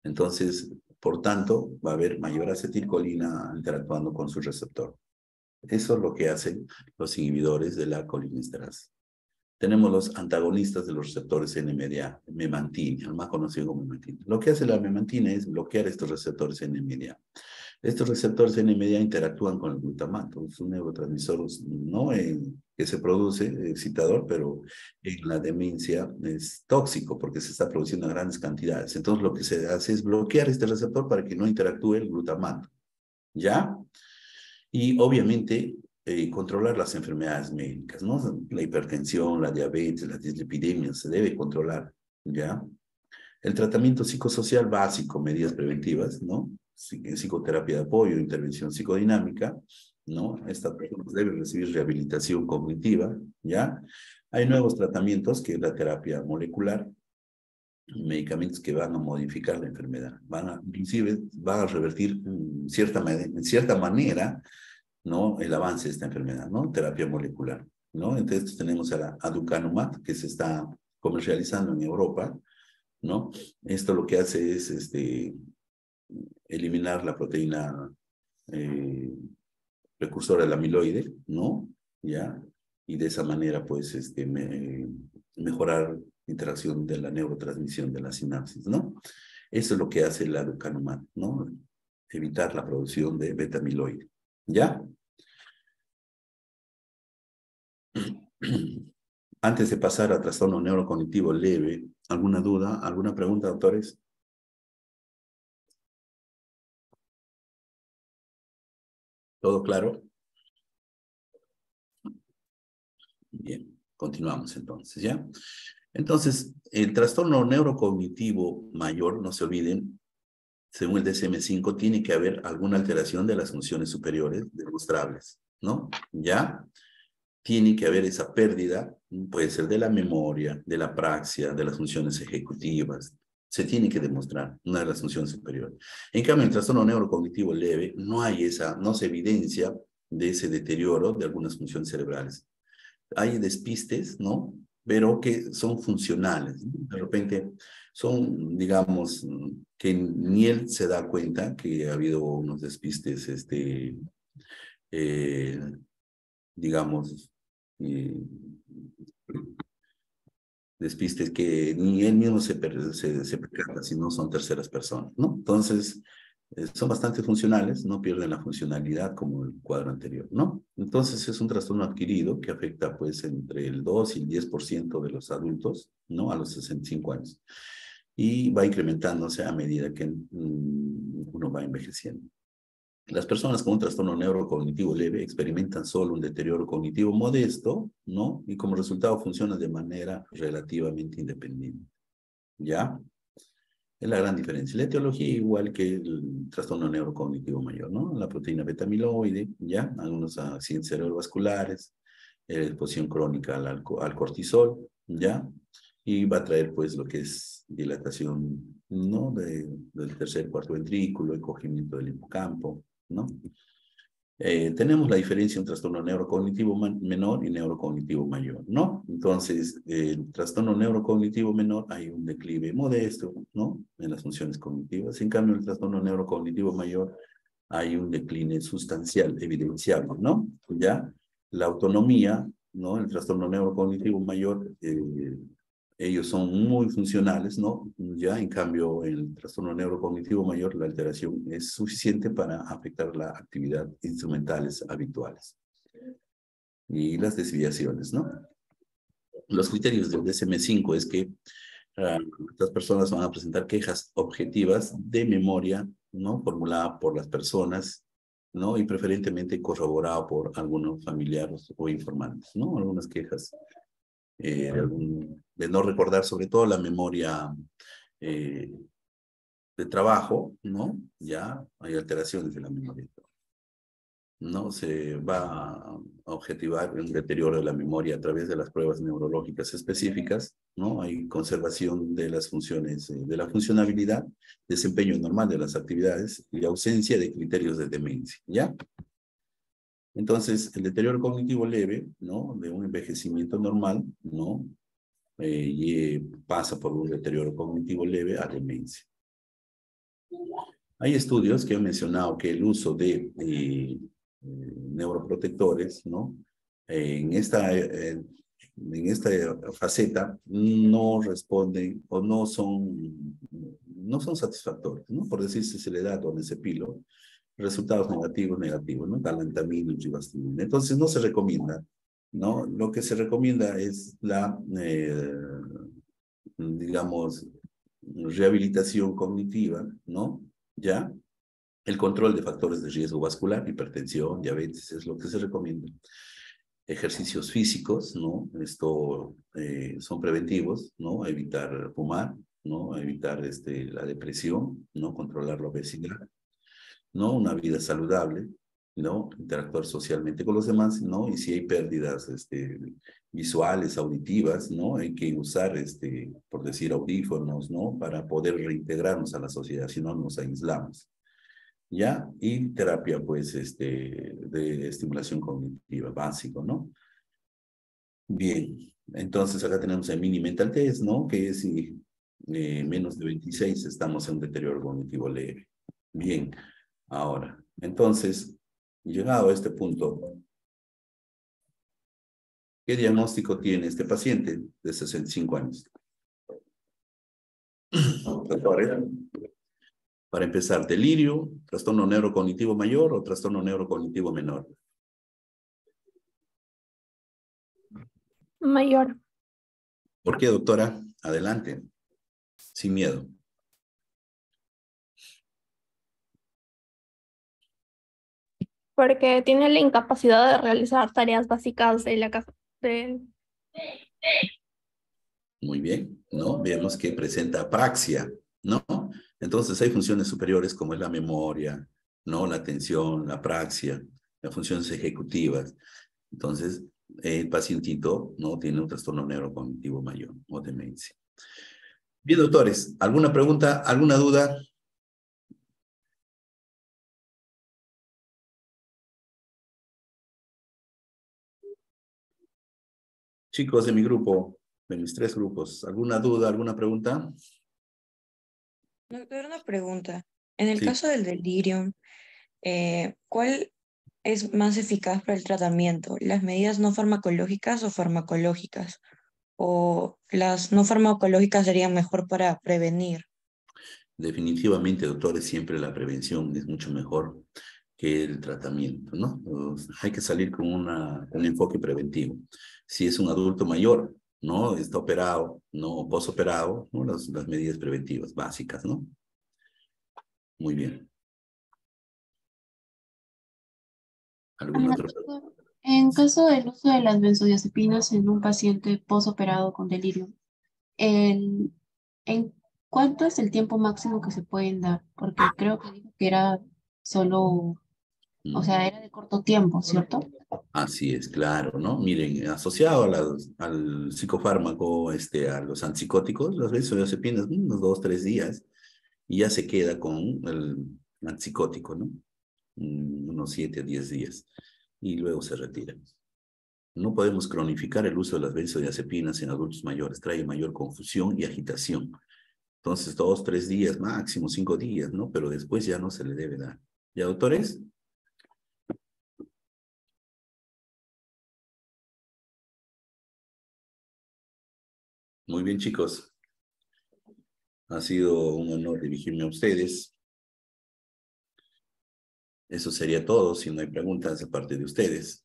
Entonces, por tanto, va a haber mayor acetilcolina interactuando con su receptor. Eso es lo que hacen los inhibidores de la colinesterasa. Tenemos los antagonistas de los receptores NMDA, memantina, el más conocido como memantina. Lo que hace la memantina es bloquear estos receptores NMDA. Estos receptores NMDA interactúan con el glutamato, es un neurotransmisor, ¿no? Que se produce excitador, pero en la demencia es tóxico porque se está produciendo en grandes cantidades. Entonces lo que se hace es bloquear este receptor para que no interactúe el glutamato, ¿ya? Y obviamente controlar las enfermedades médicas, ¿no? La hipertensión, la diabetes, las dislipidemias, se debe controlar, ¿ya? El tratamiento psicosocial básico, medidas preventivas, ¿no? Psicoterapia de apoyo, intervención psicodinámica, ¿no? Estas personas deben recibir rehabilitación cognitiva, ¿ya? Hay nuevos tratamientos, que es la terapia molecular, medicamentos que van a modificar la enfermedad, inclusive van a revertir en cierta manera, ¿no? El avance de esta enfermedad, ¿no? Terapia molecular, ¿no? Entonces tenemos a la aducanumab, que se está comercializando en Europa, ¿no? Esto lo que hace es eliminar la proteína precursora del amiloide, ¿no? ¿Ya? Y de esa manera, pues, mejorar la interacción de la neurotransmisión de la sinapsis, ¿no? Eso es lo que hace la aducanumab, ¿no? Evitar la producción de beta-amiloide, ¿ya? Antes de pasar a trastorno neurocognitivo leve, ¿alguna duda, alguna pregunta, doctores? ¿Todo claro? Bien, continuamos entonces, ¿ya? Entonces, el trastorno neurocognitivo mayor, no se olviden, según el DSM-5, tiene que haber alguna alteración de las funciones superiores demostrables, ¿no? ¿Ya? Tiene que haber esa pérdida, puede ser de la memoria, de la praxia, de las funciones ejecutivas. Se tiene que demostrar una de las funciones superiores. En cambio, en el trastorno neurocognitivo leve no se evidencia de ese deterioro de algunas funciones cerebrales. Hay despistes, ¿no? Pero que son funcionales, ¿no? De repente son, digamos, que ni él se da cuenta que ha habido unos despistes, digamos, despistes que ni él mismo se percata, si no son terceras personas, ¿no? Entonces, son bastante funcionales, no pierden la funcionalidad como el cuadro anterior, ¿no? Entonces, es un trastorno adquirido que afecta, pues, entre el 2 y el 10% de los adultos, ¿no? A los 65 años. Y va incrementándose a medida que uno va envejeciendo. Las personas con un trastorno neurocognitivo leve experimentan solo un deterioro cognitivo modesto, ¿no? Y como resultado funcionan de manera relativamente independiente, ¿ya? Es la gran diferencia. La etiología igual que el trastorno neurocognitivo mayor, ¿no? La proteína beta-amiloide, ¿ya? Algunos accidentes cerebrovasculares, exposición crónica al cortisol, ¿ya? Y va a traer, pues, lo que es dilatación, ¿no? Del tercer, cuarto ventrículo, encogimiento del hipocampo, ¿no? Tenemos la diferencia entre trastorno neurocognitivo menor y neurocognitivo mayor, ¿no? Entonces, el trastorno neurocognitivo menor hay un declive modesto, ¿no? En las funciones cognitivas. En cambio, en el trastorno neurocognitivo mayor hay un decline sustancial, evidenciable, ¿no? Ya, la autonomía, ¿no? El trastorno neurocognitivo mayor, ellos son muy funcionales, ¿no? Ya, en cambio, el trastorno neurocognitivo mayor, la alteración es suficiente para afectar la actividad instrumentales habituales y las desviaciones, ¿no? Los criterios del DSM-5 es que estas personas van a presentar quejas objetivas de memoria, ¿no? Formulada por las personas, ¿no? Y preferentemente corroborada por algunos familiares o informantes, ¿no? Algunas quejas de no recordar, sobre todo la memoria de trabajo, ¿no? Ya hay alteraciones de la memoria. ¿No? Se va a objetivar un deterioro de la memoria a través de las pruebas neurológicas específicas, ¿no? Hay conservación de las funciones, de la funcionalidad, desempeño normal de las actividades y ausencia de criterios de demencia, ¿ya? Entonces, el deterioro cognitivo leve, ¿no? De un envejecimiento normal, ¿no? Y pasa por un deterioro cognitivo leve a demencia. Hay estudios que han mencionado que el uso de neuroprotectores, ¿no? En esta faceta no responden o no son satisfactorios, ¿no? Por decir, si se le da donezepilo, resultados negativos, ¿no? Galantamina y ribastimina. Entonces no se recomienda, ¿no? Lo que se recomienda es la, digamos, rehabilitación cognitiva, ¿no? ¿Ya? El control de factores de riesgo vascular, hipertensión, diabetes, es lo que se recomienda. Ejercicios físicos, ¿no? Esto son preventivos, ¿no? Evitar fumar, ¿no? Evitar la depresión, ¿no? Controlar la obesidad, ¿no? Una vida saludable, ¿no? Interactuar socialmente con los demás, ¿no? Y si hay pérdidas visuales, auditivas, ¿no? Hay que usar, por decir, audífonos, ¿no? Para poder reintegrarnos a la sociedad, si no nos aislamos. ¿Ya? Y terapia, pues, de estimulación cognitiva, básico, ¿no? Bien, entonces acá tenemos el mini mental test, ¿no? Que es si menos de 26 estamos en un deterioro cognitivo leve. Bien, ahora, entonces, llegado a este punto, ¿qué diagnóstico tiene este paciente de 65 años? Doctor, para empezar, delirio, trastorno neurocognitivo mayor o trastorno neurocognitivo menor. Mayor. ¿Por qué, doctora? Adelante, sin miedo. Porque tiene la incapacidad de realizar tareas básicas de la casa. Muy bien, ¿no? Vemos que presenta apraxia, ¿no? Entonces hay funciones superiores como es la memoria, ¿no? La atención, la apraxia, las funciones ejecutivas. Entonces, el pacientito, ¿no? Tiene un trastorno neurocognitivo mayor o demencia. Bien, doctores, ¿alguna pregunta, alguna duda? Chicos de mi grupo, de mis 3 grupos, ¿alguna duda, alguna pregunta? Doctor, una pregunta. En el Sí. caso del delirium, ¿cuál es más eficaz para el tratamiento? ¿Las medidas no farmacológicas o farmacológicas? ¿O las no farmacológicas serían mejor para prevenir? Definitivamente, doctores, siempre la prevención es mucho mejor que el tratamiento, ¿no? Hay que salir con un enfoque preventivo. Si es un adulto mayor, ¿no? Está operado, ¿no? Posoperado, ¿no? Las medidas preventivas básicas, ¿no? Muy bien. ¿Alguna otra pregunta? Doctor, en caso del uso de las benzodiazepinas en un paciente postoperado con delirio, ¿en cuánto es el tiempo máximo que se pueden dar? Porque creo que dijo que era solo, o sea, era de corto tiempo, ¿cierto? Así es, claro, ¿no? Miren, asociado al psicofármaco, a los antipsicóticos, las benzodiazepinas, unos 2, 3 días, y ya se queda con el antipsicótico, ¿no? Unos 7 a 10 días, y luego se retira. No podemos cronificar el uso de las benzodiazepinas en adultos mayores, trae mayor confusión y agitación. Entonces, 2, 3 días, máximo 5 días, ¿no? Pero después ya no se le debe dar. ¿Ya, doctores? Muy bien, chicos. Ha sido un honor dirigirme a ustedes. Eso sería todo, si no hay preguntas de parte de ustedes.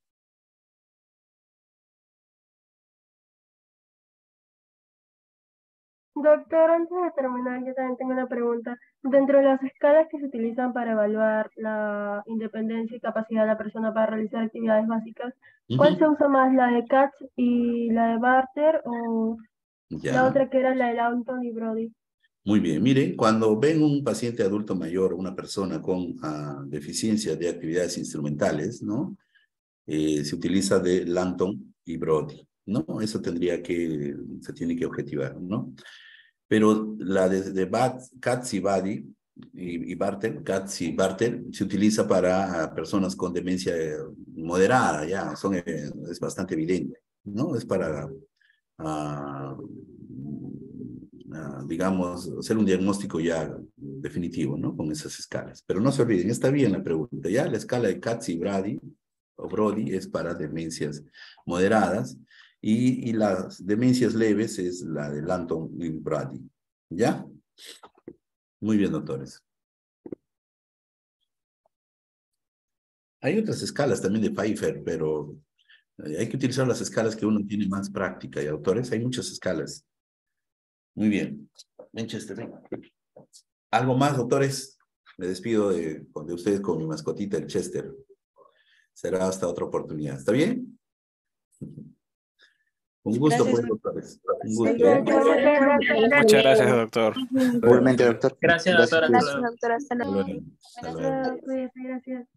Doctor, antes de terminar, yo también tengo una pregunta. Dentro de las escalas que se utilizan para evaluar la independencia y capacidad de la persona para realizar actividades básicas, ¿cuál se usa más, la de Katz y la de Barter o la Ya. otra que era la de Lawton y Brody? Muy bien, miren, cuando ven un paciente adulto mayor, una persona con deficiencia de actividades instrumentales, ¿no? Se utiliza de Lawton y Brody, ¿no? Eso se tiene que objetivar, ¿no? Pero la de Katz y Badi y Bartel, Katz y Bartel, se utiliza para personas con demencia moderada, ya, es bastante evidente, ¿no? Es para digamos, hacer un diagnóstico ya definitivo, ¿no? Con esas escalas. Pero no se olviden, está bien la pregunta, ¿ya? La escala de Katz y Brody es para demencias moderadas y las demencias leves es la de Lawton y Brody, ¿ya? Muy bien, doctores. Hay otras escalas también de Pfeiffer, pero hay que utilizar las escalas que uno tiene más práctica, ¿y doctores? Hay muchas escalas. Muy bien. Ven, Chester, ven. ¿Algo más, doctores? Me despido de ustedes con mi mascotita, el Chester. Será hasta otra oportunidad. ¿Está bien? Un gusto, Gracias, pues, doctores. Un gusto. Muchas gracias, doctor. Igualmente, doctor. Gracias, doctora. Hasta Gracias, luego. doctora. Hasta luego. Hasta luego. Hasta luego. Cuídate, gracias.